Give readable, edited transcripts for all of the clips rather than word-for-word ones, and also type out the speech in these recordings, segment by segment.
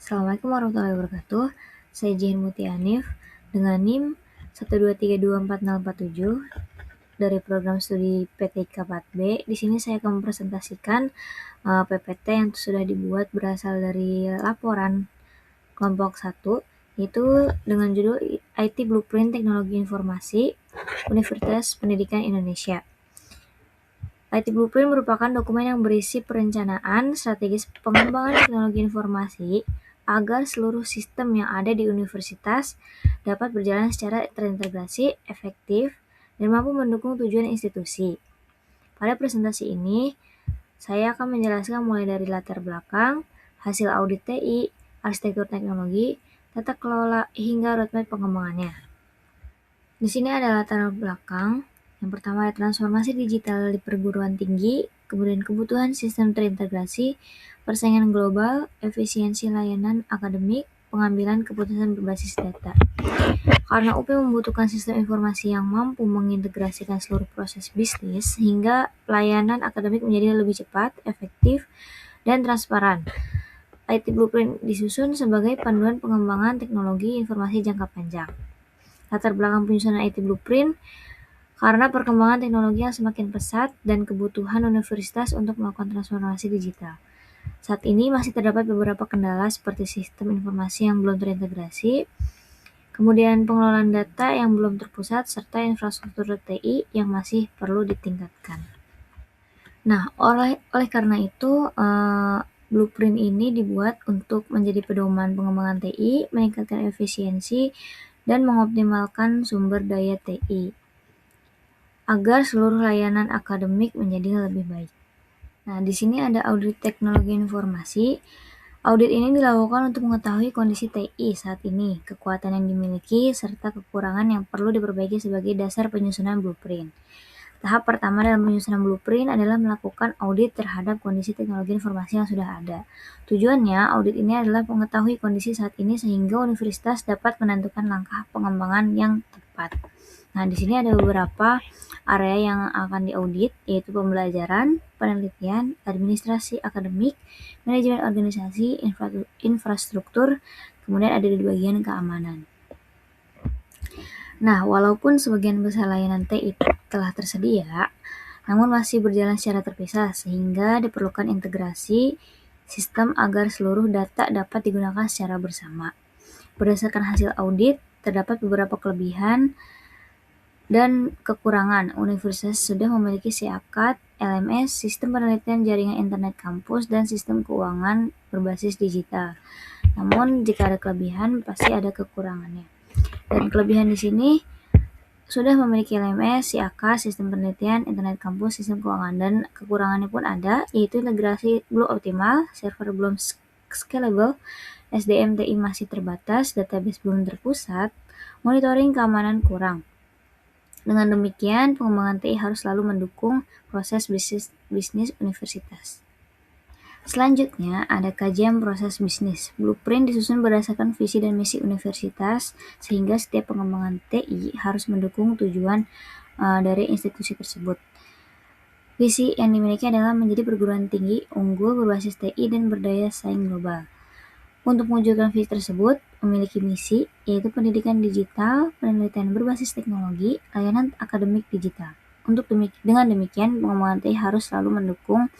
Assalamualaikum warahmatullahi wabarakatuh. Saya Jihan Muti Anif dengan NIM 1232447 dari program studi PTIK 4B. Di sini saya akan mempresentasikan PPT yang sudah dibuat berasal dari laporan kelompok 1, yaitu dengan judul IT Blueprint Teknologi Informasi Universitas Pendidikan Indonesia. IT Blueprint merupakan dokumen yang berisi perencanaan strategis pengembangan teknologi informasi agar seluruh sistem yang ada di universitas dapat berjalan secara terintegrasi, efektif, dan mampu mendukung tujuan institusi. Pada presentasi ini, saya akan menjelaskan mulai dari latar belakang, hasil audit TI, arsitektur teknologi, tata kelola, hingga roadmap pengembangannya. Di sini ada latar belakang. Yang pertama ada transformasi digital di perguruan tinggi, kemudian kebutuhan sistem terintegrasi, persaingan global, efisiensi layanan akademik, pengambilan keputusan berbasis data. Karena UP membutuhkan sistem informasi yang mampu mengintegrasikan seluruh proses bisnis sehingga pelayanan akademik menjadi lebih cepat, efektif, dan transparan. IT Blueprint disusun sebagai panduan pengembangan teknologi informasi jangka panjang. Latar belakang penyusunan IT Blueprint karena perkembangan teknologi yang semakin pesat dan kebutuhan universitas untuk melakukan transformasi digital. Saat ini masih terdapat beberapa kendala seperti sistem informasi yang belum terintegrasi, kemudian pengelolaan data yang belum terpusat, serta infrastruktur TI yang masih perlu ditingkatkan. Nah, oleh karena itu, blueprint ini dibuat untuk menjadi pedoman pengembangan TI, meningkatkan efisiensi, dan mengoptimalkan sumber daya TI agar seluruh layanan akademik menjadi lebih baik. Nah, di sini ada audit teknologi informasi. Audit ini dilakukan untuk mengetahui kondisi TI saat ini, kekuatan yang dimiliki, serta kekurangan yang perlu diperbaiki sebagai dasar penyusunan blueprint. Tahap pertama dalam penyusunan blueprint adalah melakukan audit terhadap kondisi teknologi informasi yang sudah ada. Tujuannya, audit ini adalah mengetahui kondisi saat ini sehingga universitas dapat menentukan langkah pengembangan yang tepat. Nah, di sini ada beberapa area yang akan diaudit, yaitu pembelajaran, penelitian, administrasi akademik, manajemen organisasi, infrastruktur, kemudian ada di bagian keamanan. Nah, walaupun sebagian besar layanan TI telah tersedia, namun masih berjalan secara terpisah sehingga diperlukan integrasi sistem agar seluruh data dapat digunakan secara bersama. Berdasarkan hasil audit, terdapat beberapa kelebihan dan kekurangan. Universitas sudah memiliki SIAKAT, LMS, sistem penelitian jaringan internet kampus, dan sistem keuangan berbasis digital. Namun, jika ada kelebihan, pasti ada kekurangannya. Dan kelebihan di sini sudah memiliki LMS, SIAKAT, sistem penelitian, internet kampus, sistem keuangan, dan kekurangannya pun ada, yaitu integrasi belum optimal, server belum scalable, SDM TI masih terbatas, database belum terpusat, monitoring keamanan kurang. Dengan demikian, pengembangan TI harus selalu mendukung proses bisnis universitas. Selanjutnya, ada kajian proses bisnis. Blueprint disusun berdasarkan visi dan misi universitas, sehingga setiap pengembangan TI harus mendukung tujuan dari institusi tersebut. Visi yang dimiliki adalah menjadi perguruan tinggi unggul berbasis TI dan berdaya saing global. Untuk mewujudkan visi tersebut, memiliki misi, yaitu pendidikan digital, penelitian berbasis teknologi, layanan akademik digital. Dengan demikian, pengembangan TI harus selalu mendukung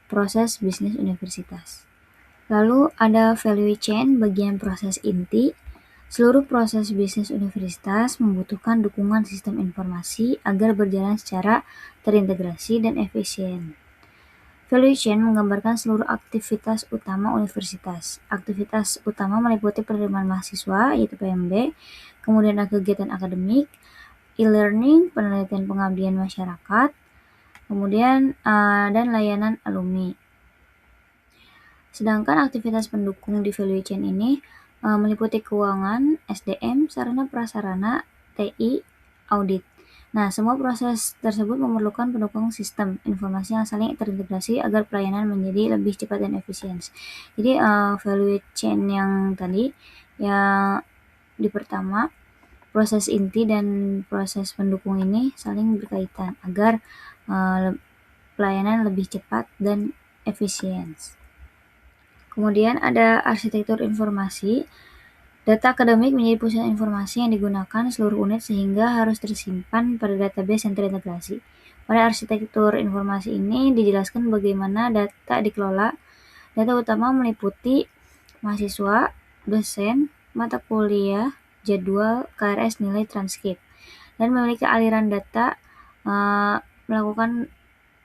proses bisnis universitas. Lalu ada value chain bagian proses inti. Seluruh proses bisnis universitas membutuhkan dukungan sistem informasi agar berjalan secara terintegrasi dan efisien. Value chain menggambarkan seluruh aktivitas utama universitas. Aktivitas utama meliputi penerimaan mahasiswa, yaitu PMB, kemudian ada kegiatan akademik, e-learning, penelitian pengabdian masyarakat, kemudian dan layanan alumni. Sedangkan aktivitas pendukung di value chain ini meliputi keuangan, SDM, sarana prasarana, TI, audit. Nah, semua proses tersebut memerlukan pendukung sistem informasi yang saling terintegrasi agar pelayanan menjadi lebih cepat dan efisien. Jadi, value chain yang tadi, yang di pertama, proses inti dan proses pendukung ini saling berkaitan agar pelayanan lebih cepat dan efisien. Kemudian ada arsitektur informasi. Data akademik menjadi pusat informasi yang digunakan seluruh unit sehingga harus tersimpan pada database yang terintegrasi. Pada arsitektur informasi ini dijelaskan bagaimana data dikelola. Data utama meliputi mahasiswa, dosen, mata kuliah, jadwal, KRS, nilai, transkrip, dan memiliki aliran data.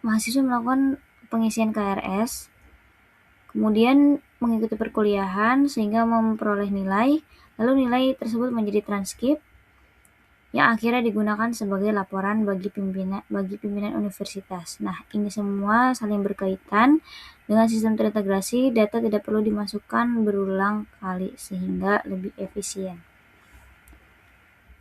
Mahasiswa melakukan pengisian KRS, kemudian mengikuti perkuliahan sehingga memperoleh nilai, lalu nilai tersebut menjadi transkrip yang akhirnya digunakan sebagai laporan bagi pimpinan universitas. Nah, ini semua saling berkaitan. Dengan sistem terintegrasi, data tidak perlu dimasukkan berulang kali sehingga lebih efisien.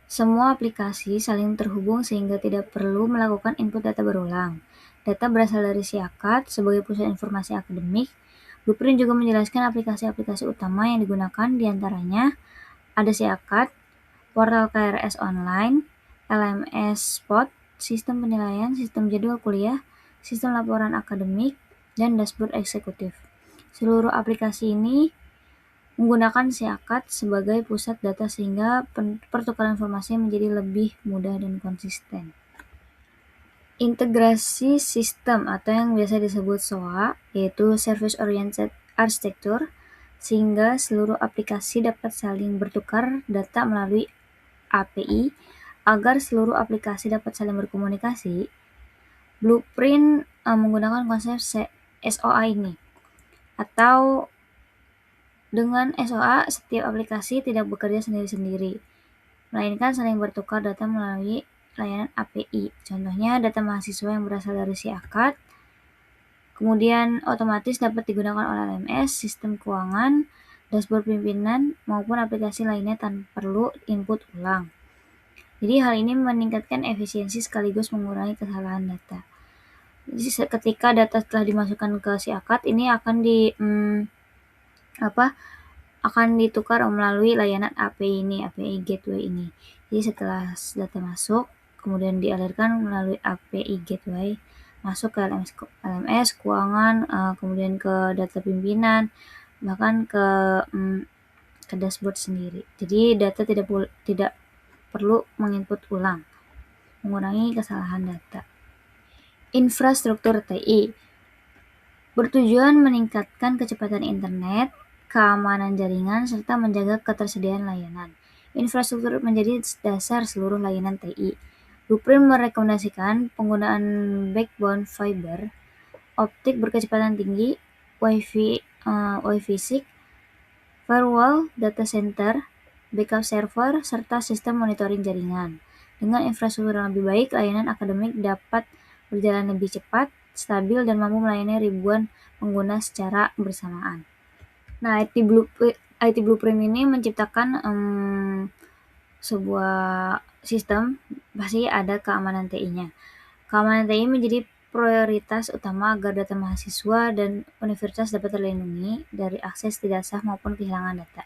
Semua aplikasi saling terhubung sehingga tidak perlu melakukan input data berulang. Data berasal dari SIAKAD sebagai pusat informasi akademik. Blueprint juga menjelaskan aplikasi-aplikasi utama yang digunakan, diantaranya ada SIAKAD, portal KRS Online, LMS Spot, sistem penilaian, sistem jadwal kuliah, sistem laporan akademik, dan dashboard eksekutif. Seluruh aplikasi ini menggunakan SIAKAD sebagai pusat data sehingga pertukaran informasi menjadi lebih mudah dan konsisten. Integrasi sistem atau yang biasa disebut SOA, yaitu Service Oriented Architecture, sehingga seluruh aplikasi dapat saling bertukar data melalui API. Agar seluruh aplikasi dapat saling berkomunikasi, Blueprint menggunakan konsep SOA ini. Atau dengan SOA, setiap aplikasi tidak bekerja sendiri-sendiri, melainkan saling bertukar data melalui layanan API. Contohnya, data mahasiswa yang berasal dari SIAKAD, kemudian otomatis dapat digunakan oleh LMS, sistem keuangan, dashboard pimpinan, maupun aplikasi lainnya tanpa perlu input ulang. Jadi hal ini meningkatkan efisiensi sekaligus mengurangi kesalahan data. Jadi ketika data telah dimasukkan ke SIAKAD, ini akan ditukar melalui layanan API ini, API Gateway ini. Jadi setelah data masuk, kemudian dialirkan melalui API Gateway, masuk ke LMS keuangan, kemudian ke data pimpinan, bahkan ke dashboard sendiri. Jadi data tidak perlu menginput ulang, mengurangi kesalahan data. Infrastruktur TI bertujuan meningkatkan kecepatan internet, keamanan jaringan, serta menjaga ketersediaan layanan. Infrastruktur menjadi dasar seluruh layanan TI. Blueprint merekomendasikan penggunaan backbone fiber optik berkecepatan tinggi, Wi-Fi 6, firewall, data center, backup server, serta sistem monitoring jaringan. Dengan infrastruktur yang lebih baik, layanan akademik dapat berjalan lebih cepat, stabil, dan mampu melayani ribuan pengguna secara bersamaan. Nah, IT Blueprint ini menciptakan sebuah sistem, pasti ada keamanan TI-nya. Keamanan TI menjadi prioritas utama agar data mahasiswa dan universitas dapat terlindungi dari akses tidak sah maupun kehilangan data.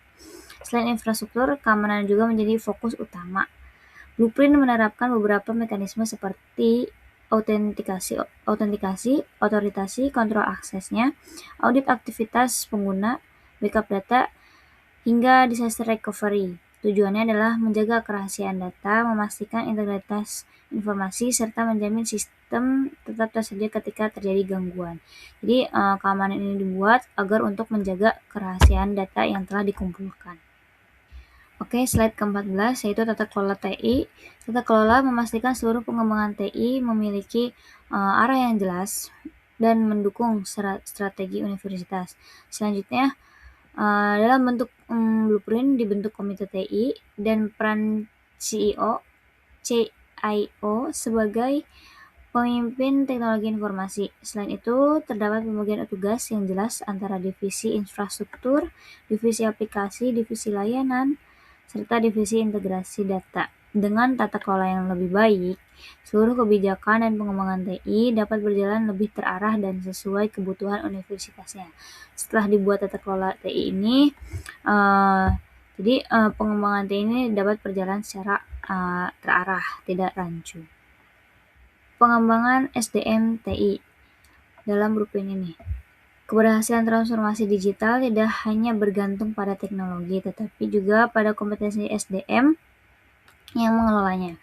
Selain infrastruktur, keamanan juga menjadi fokus utama. Blueprint menerapkan beberapa mekanisme seperti autentikasi, otoritasi, kontrol aksesnya, audit aktivitas pengguna, backup data, hingga disaster recovery. Tujuannya adalah menjaga kerahasiaan data, memastikan integritas informasi, serta menjamin sistem tetap tersedia ketika terjadi gangguan. Jadi keamanan ini dibuat agar untuk menjaga kerahasiaan data yang telah dikumpulkan. Oke, slide ke-14 yaitu tata kelola TI. Tata kelola memastikan seluruh pengembangan TI memiliki arah yang jelas dan mendukung strategi universitas. Selanjutnya, dalam bentuk blueprint dibentuk komite TI dan peran CIO sebagai pemimpin teknologi informasi. Selain itu, terdapat pembagian tugas yang jelas antara divisi infrastruktur, divisi aplikasi, divisi layanan, serta divisi integrasi data. Dengan tata kelola yang lebih baik, seluruh kebijakan dan pengembangan TI dapat berjalan lebih terarah dan sesuai kebutuhan universitasnya. Setelah dibuat tata kelola TI ini, pengembangan TI ini dapat berjalan secara terarah, tidak rancu. Pengembangan SDM TI dalam blueprint ini. Keberhasilan transformasi digital tidak hanya bergantung pada teknologi, tetapi juga pada kompetensi SDM yang mengelolanya.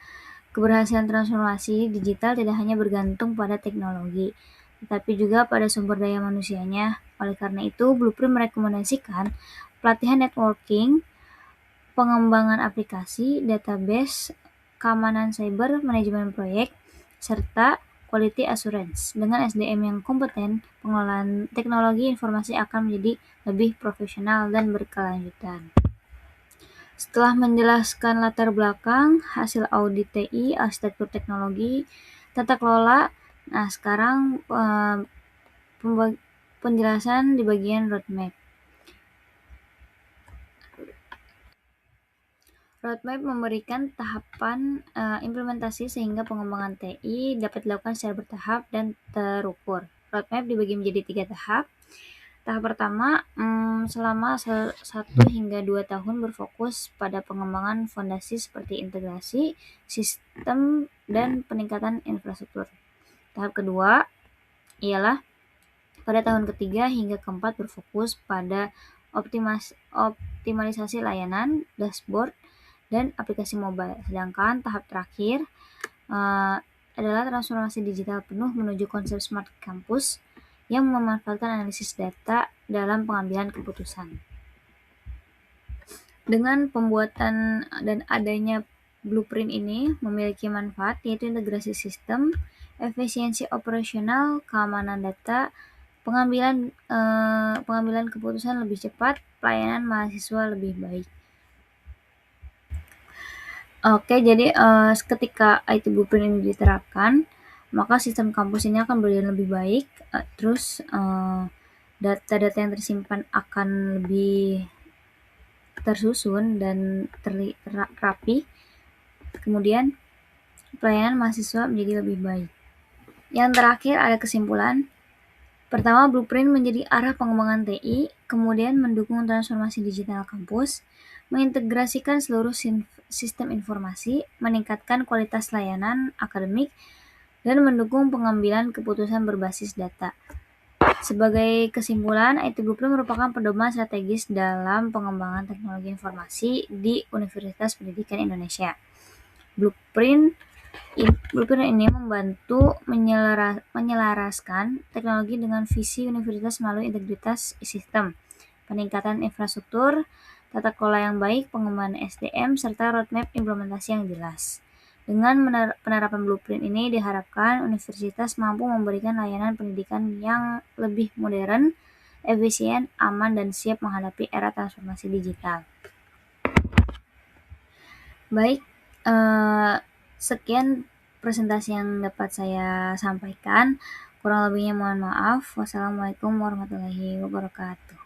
Keberhasilan transformasi digital tidak hanya bergantung pada teknologi, tetapi juga pada sumber daya manusianya. Oleh karena itu, Blueprint merekomendasikan pelatihan networking, pengembangan aplikasi, database, keamanan cyber, manajemen proyek, serta quality assurance. Dengan SDM yang kompeten, pengelolaan teknologi informasi akan menjadi lebih profesional dan berkelanjutan. Setelah menjelaskan latar belakang, hasil audit TI, arsitektur teknologi, tata kelola, nah sekarang penjelasan di bagian roadmap. Roadmap memberikan tahapan implementasi sehingga pengembangan TI dapat dilakukan secara bertahap dan terukur. Roadmap dibagi menjadi 3 tahap. Tahap pertama, selama 1 hingga 2 tahun berfokus pada pengembangan fondasi seperti integrasi, sistem, dan peningkatan infrastruktur. Tahap kedua ialah pada tahun ketiga hingga keempat berfokus pada optimalisasi layanan, dashboard, dan aplikasi mobile. Sedangkan tahap terakhir adalah transformasi digital penuh menuju konsep smart campus yang memanfaatkan analisis data dalam pengambilan keputusan. Dengan pembuatan dan adanya blueprint ini memiliki manfaat yaitu integrasi sistem, efisiensi operasional, keamanan data, pengambilan keputusan lebih cepat, pelayanan mahasiswa lebih baik. Oke, jadi ketika IT Blueprint ini diterapkan, maka sistem kampus ini akan berjalan lebih baik, terus data-data yang tersimpan akan lebih tersusun dan rapi, kemudian pelayanan mahasiswa menjadi lebih baik. Yang terakhir ada kesimpulan. Pertama, Blueprint menjadi arah pengembangan TI, kemudian mendukung transformasi digital kampus, mengintegrasikan seluruh sistem informasi, meningkatkan kualitas layanan akademik, dan mendukung pengambilan keputusan berbasis data. Sebagai kesimpulan, IT Blueprint merupakan pedoman strategis dalam pengembangan teknologi informasi di Universitas Pendidikan Indonesia. Blueprint ini membantu menyelaraskan teknologi dengan visi universitas melalui integritas sistem, peningkatan infrastruktur, tata kelola yang baik, pengembangan SDM, serta roadmap implementasi yang jelas. Dengan penerapan blueprint ini diharapkan universitas mampu memberikan layanan pendidikan yang lebih modern, efisien, aman, dan siap menghadapi era transformasi digital. Baik, sekian presentasi yang dapat saya sampaikan. Kurang lebihnya mohon maaf. Wassalamualaikum warahmatullahi wabarakatuh.